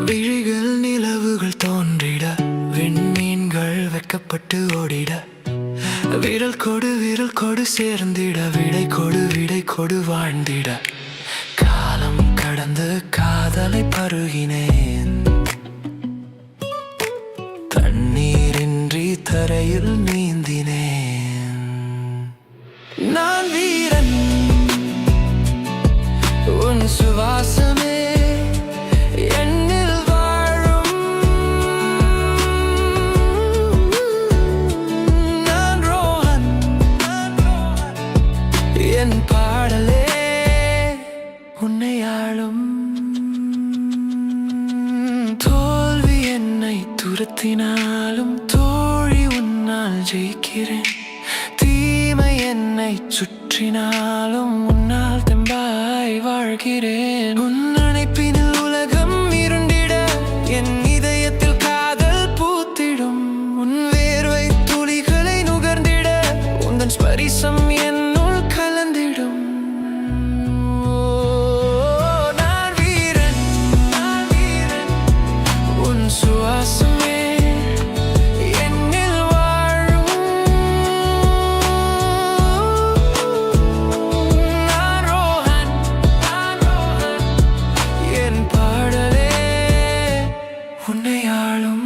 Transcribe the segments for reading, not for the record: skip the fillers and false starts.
விழிகள் நிலவுகள் தோன்றிட, விண்மீன்கள் வெட்கப்பட்டு ஓடிட, விரல் கொடு சேர்ந்திட, விடை கொடு வாழ்ந்திட, காலம் கடந்து காதலை பருகினேன். தண்ணீரின்றி தரையில் நீந்தினேன். நான் வீரன், உன் சுவாசமே என்னில் வாழும். நான் ரோஹன், என் பாடலே உன்னை ஆளும். தோல்வி என்னை துரத்தினாலும் தோழி உன்னால் ஜெயிக்கிறேன். தீமை என்னை சுற்றினாலும் உன்னால் தெம்பாய் வாழ்கிறேன். உன் அணைப்பினில் உலகம் இருண்டிட, என் இதயத்தில் காதல் பூத்திடும். உன் வேர்வை துளிகளை நுகர்ந்திட, உந்தன் ஸ்பரிசம் என்னுள் கலந்திடும். நான் வீரன், உன் சுவாசமே என்னில் வாழும். நான் ரோஹன், என் பாடலே உன்னை ஆளும்.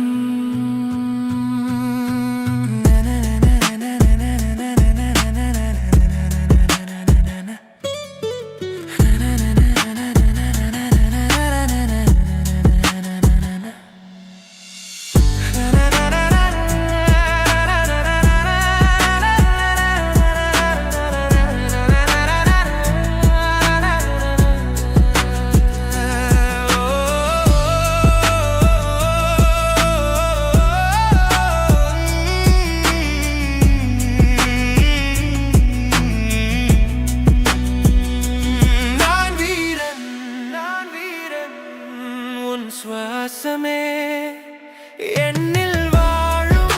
சுவாசமே என்னில் வாழும்.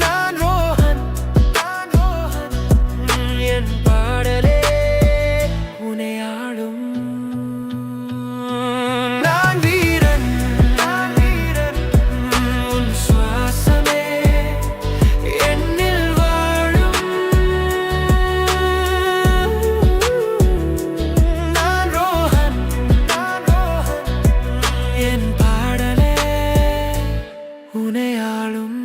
நான் ரோஹன், என் பாடலே உன்னை ஆளும். நான் வீரன், உன் சுவாசமே என்னில் வாழும். என் பாடலே உன்னை ஆளும்.